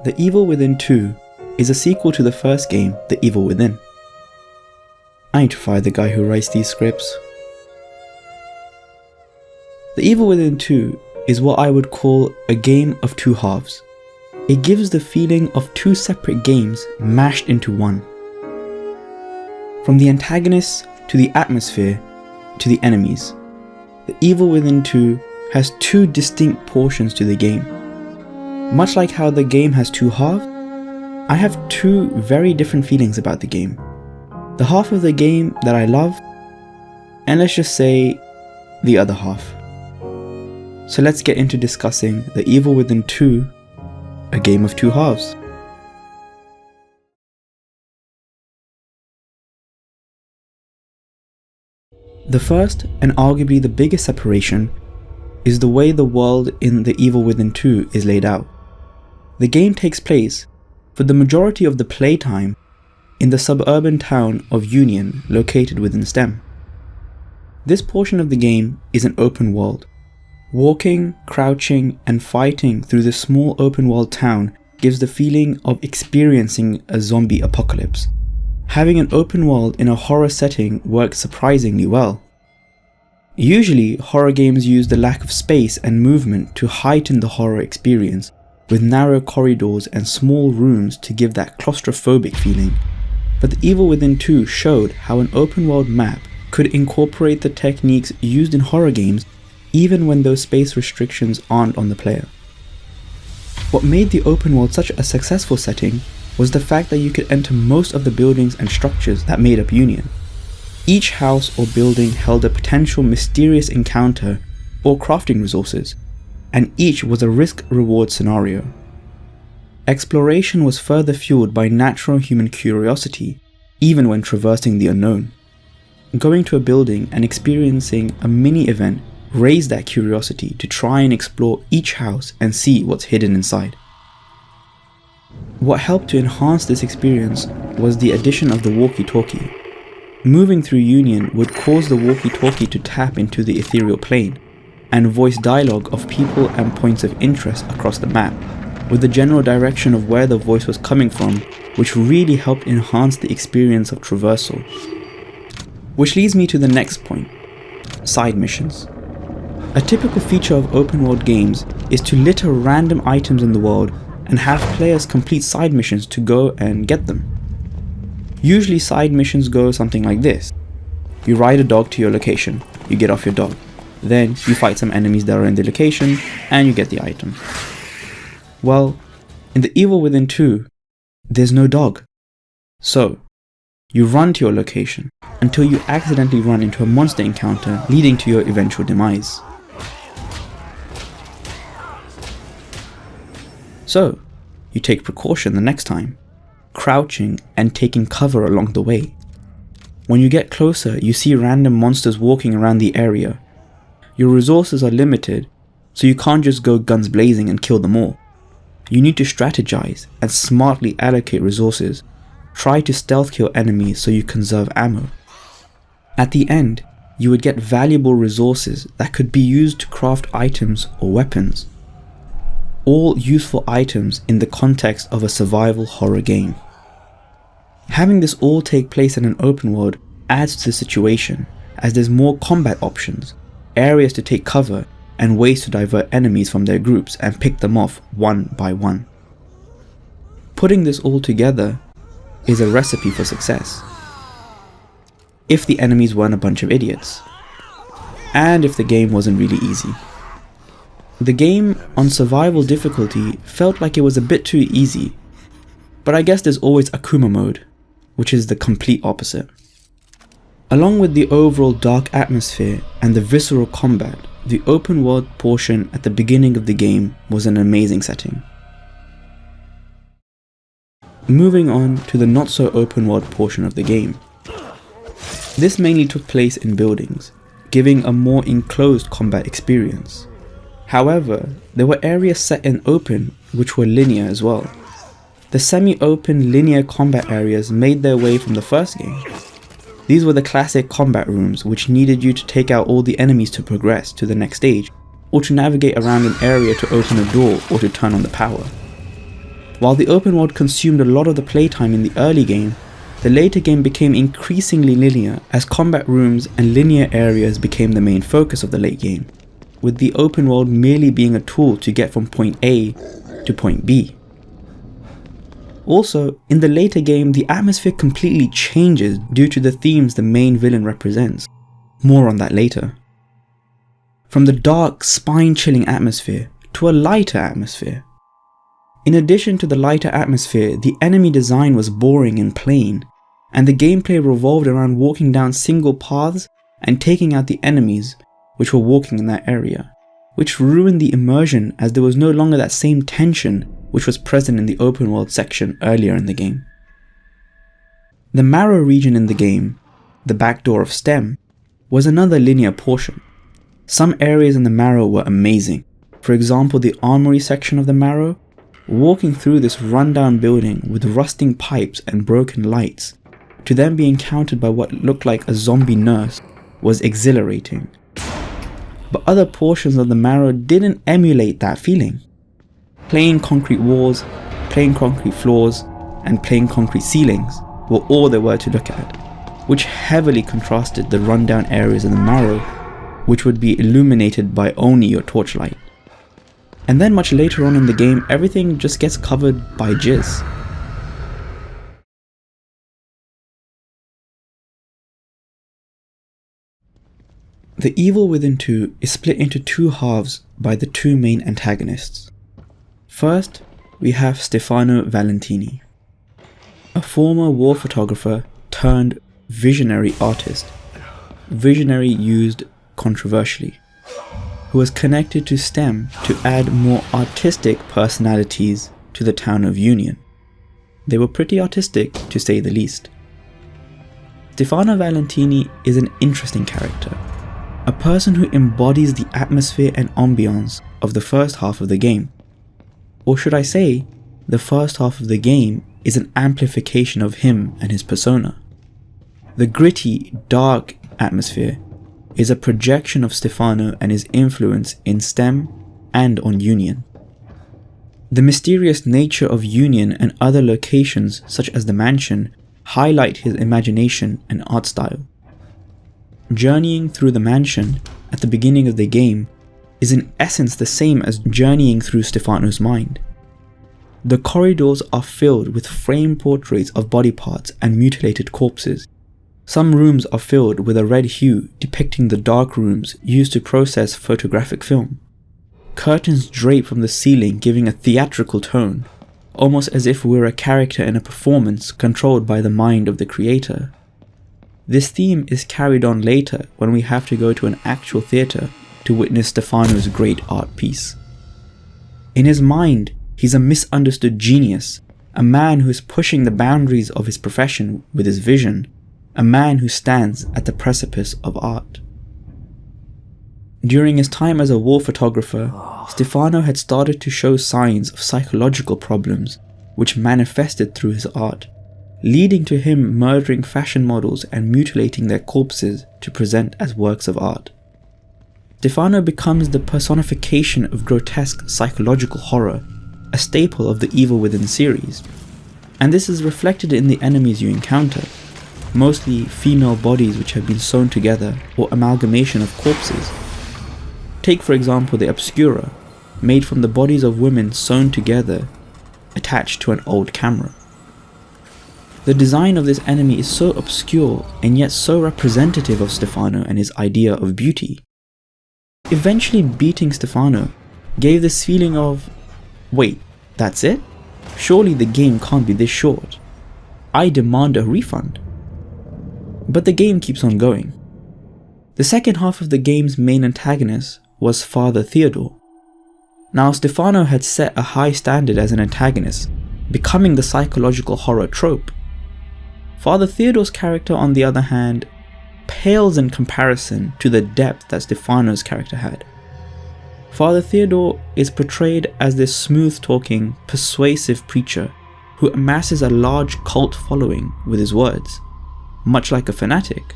The Evil Within 2 is a sequel to the first game, The Evil Within. I need to fire the guy who writes these scripts. The Evil Within 2 is what I would call a game of two halves. It gives the feeling of two separate games mashed into one. From the antagonists to the atmosphere to the enemies, The Evil Within 2 has two distinct portions to the game. Much like how the game has two halves, I have two very different feelings about the game. The half of the game that I love, and let's just say the other half. So let's get into discussing The Evil Within 2, a game of two halves. The first, and arguably the biggest separation, is the way the world in The Evil Within 2 is laid out. The game takes place, for the majority of the playtime, in the suburban town of Union located within STEM. This portion of the game is an open world. Walking, crouching, and fighting through the small open world town gives the feeling of experiencing a zombie apocalypse. Having an open world in a horror setting works surprisingly well. Usually, horror games use the lack of space and movement to heighten the horror experience, with narrow corridors and small rooms to give that claustrophobic feeling. But The Evil Within 2 showed how an open world map could incorporate the techniques used in horror games even when those space restrictions aren't on the player. What made the open world such a successful setting was the fact that you could enter most of the buildings and structures that made up Union. Each house or building held a potential mysterious encounter or crafting resources, and each was a risk-reward scenario. Exploration was further fueled by natural human curiosity, even when traversing the unknown. Going to a building and experiencing a mini-event raised that curiosity to try and explore each house and see what's hidden inside. What helped to enhance this experience was the addition of the walkie-talkie. Moving through Union would cause the walkie-talkie to tap into the ethereal plane, and voice dialogue of people and points of interest across the map, with the general direction of where the voice was coming from, which really helped enhance the experience of traversal. Which leads me to the next point, side missions. A typical feature of open world games is to litter random items in the world and have players complete side missions to go and get them. Usually side missions go something like this. You ride a dog to your location, you get off your dog. Then you fight some enemies that are in the location and you get the item. Well, in The Evil Within 2, there's no dog. So, you run to your location until you accidentally run into a monster encounter leading to your eventual demise. So, you take precaution the next time, crouching and taking cover along the way. When you get closer, you see random monsters walking around the area. Your resources are limited, so you can't just go guns blazing and kill them all. You need to strategize and smartly allocate resources. Try to stealth kill enemies so you conserve ammo. At the end, you would get valuable resources that could be used to craft items or weapons. All useful items in the context of a survival horror game. Having this all take place in an open world adds to the situation, as there's more combat options, areas to take cover, and ways to divert enemies from their groups and pick them off one by one. Putting this all together is a recipe for success. If the enemies weren't a bunch of idiots, and if the game wasn't really easy. The game on survival difficulty felt like it was a bit too easy, but I guess there's always Akuma mode, which is the complete opposite. Along with the overall dark atmosphere and the visceral combat, the open world portion at the beginning of the game was an amazing setting. Moving on to the not so open world portion of the game. This mainly took place in buildings, giving a more enclosed combat experience. However, there were areas set in open which were linear as well. The semi-open linear combat areas made their way from the first game. These were the classic combat rooms which needed you to take out all the enemies to progress to the next stage, or to navigate around an area to open a door or to turn on the power. While the open world consumed a lot of the playtime in the early game, the later game became increasingly linear as combat rooms and linear areas became the main focus of the late game, with the open world merely being a tool to get from point A to point B. Also, in the later game, the atmosphere completely changes due to the themes the main villain represents. More on that later. From the dark, spine-chilling atmosphere to a lighter atmosphere. In addition to the lighter atmosphere, the enemy design was boring and plain, and the gameplay revolved around walking down single paths and taking out the enemies which were walking in that area, which ruined the immersion as there was no longer that same tension which was present in the open world section earlier in the game. The Marrow region in the game, the backdoor of STEM, was another linear portion. Some areas in the Marrow were amazing. For example, the armory section of the Marrow. Walking through this rundown building with rusting pipes and broken lights, to then be encountered by what looked like a zombie nurse, was exhilarating. But other portions of the Marrow didn't emulate that feeling. Plain concrete walls, plain concrete floors, and plain concrete ceilings were all there were to look at, which heavily contrasted the rundown areas of the Marrow, which would be illuminated by only your torchlight. And then much later on in the game, everything just gets covered by jizz. The Evil Within 2 is split into two halves by the two main antagonists. First, we have Stefano Valentini, a former war photographer turned visionary artist, visionary used controversially, who was connected to STEM to add more artistic personalities to the town of Union. They were pretty artistic, to say the least. Stefano Valentini is an interesting character, a person who embodies the atmosphere and ambiance of the first half of the game. Or should I say, the first half of the game is an amplification of him and his persona. The gritty, dark atmosphere is a projection of Stefano and his influence in STEM and on Union. The mysterious nature of Union and other locations such as the mansion highlight his imagination and art style. Journeying through the mansion at the beginning of the game is in essence the same as journeying through Stefano's mind. The corridors are filled with framed portraits of body parts and mutilated corpses. Some rooms are filled with a red hue depicting the dark rooms used to process photographic film. Curtains drape from the ceiling giving a theatrical tone, almost as if we're a character in a performance controlled by the mind of the creator. This theme is carried on later when we have to go to an actual theatre to witness Stefano's great art piece. In his mind, he's a misunderstood genius, a man who is pushing the boundaries of his profession with his vision, a man who stands at the precipice of art. During his time as a war photographer, Stefano had started to show signs of psychological problems which manifested through his art, leading to him murdering fashion models and mutilating their corpses to present as works of art. Stefano becomes the personification of grotesque psychological horror, a staple of the Evil Within series, and this is reflected in the enemies you encounter, mostly female bodies which have been sewn together or amalgamation of corpses. Take for example the Obscura, made from the bodies of women sewn together, attached to an old camera. The design of this enemy is so obscure and yet so representative of Stefano and his idea of beauty. Eventually beating Stefano gave this feeling of, wait, that's it? Surely the game can't be this short. I demand a refund. But the game keeps on going. The second half of the game's main antagonist was Father Theodore. Now Stefano had set a high standard as an antagonist, becoming the psychological horror trope. Father Theodore's character, on the other hand, pales in comparison to the depth that Stefano's character had. Father Theodore is portrayed as this smooth-talking, persuasive preacher who amasses a large cult following with his words, much like a fanatic.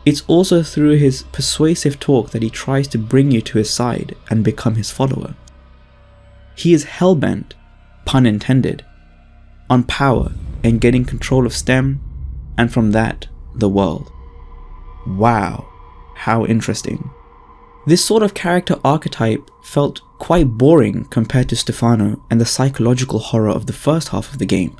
It's also through his persuasive talk that he tries to bring you to his side and become his follower. He is hellbent pun intended, on power and getting control of STEM, and from that, the world. Wow, how interesting. This sort of character archetype felt quite boring compared to Stefano and the psychological horror of the first half of the game.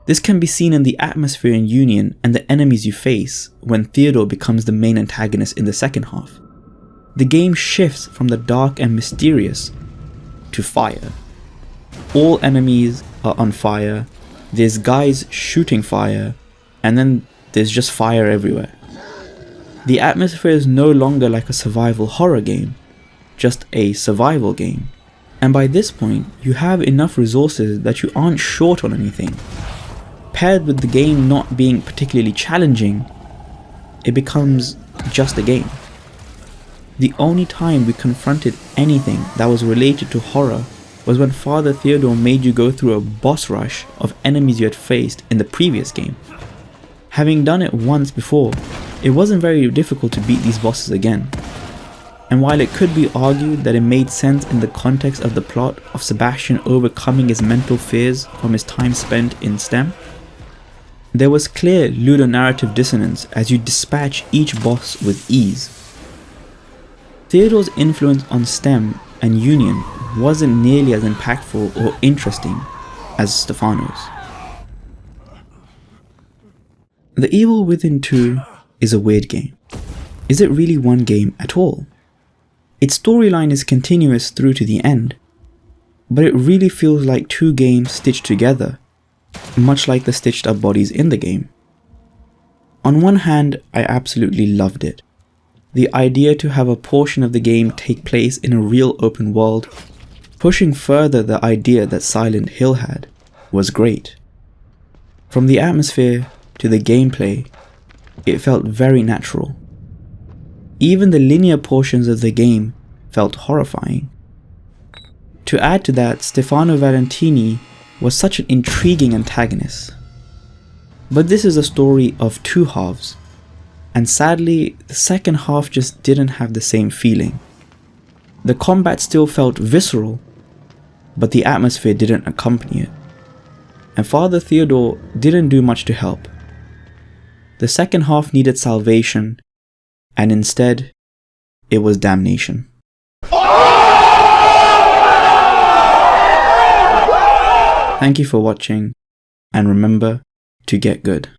This can be seen in the atmosphere in Union and the enemies you face when Theodore becomes the main antagonist in the second half. The game shifts from the dark and mysterious to fire. All enemies are on fire, there's guys shooting fire, and then there's just fire everywhere. The atmosphere is no longer like a survival horror game, just a survival game. And by this point, you have enough resources that you aren't short on anything. Paired with the game not being particularly challenging, it becomes just a game. The only time we confronted anything that was related to horror was when Father Theodore made you go through a boss rush of enemies you had faced in the previous game. Having done it once before, it wasn't very difficult to beat these bosses again. And while it could be argued that it made sense in the context of the plot of Sebastian overcoming his mental fears from his time spent in STEM, there was clear ludonarrative dissonance as you dispatch each boss with ease. Theodore's influence on STEM and Union wasn't nearly as impactful or interesting as Stefano's. The Evil Within 2 is a weird game. Is it really one game at all? Its storyline is continuous through to the end, but it really feels like two games stitched together, much like the stitched up bodies in the game. On one hand, I absolutely loved it. The idea to have a portion of the game take place in a real open world, pushing further the idea that Silent Hill had, was great. From the atmosphere to the gameplay, it felt very natural. Even the linear portions of the game felt horrifying. To add to that, Stefano Valentini was such an intriguing antagonist. But this is a story of two halves, and sadly, the second half just didn't have the same feeling. The combat still felt visceral, but the atmosphere didn't accompany it. And Father Theodore didn't do much to help. The second half needed salvation, and instead, it was damnation. Thank you for watching, and remember to get good.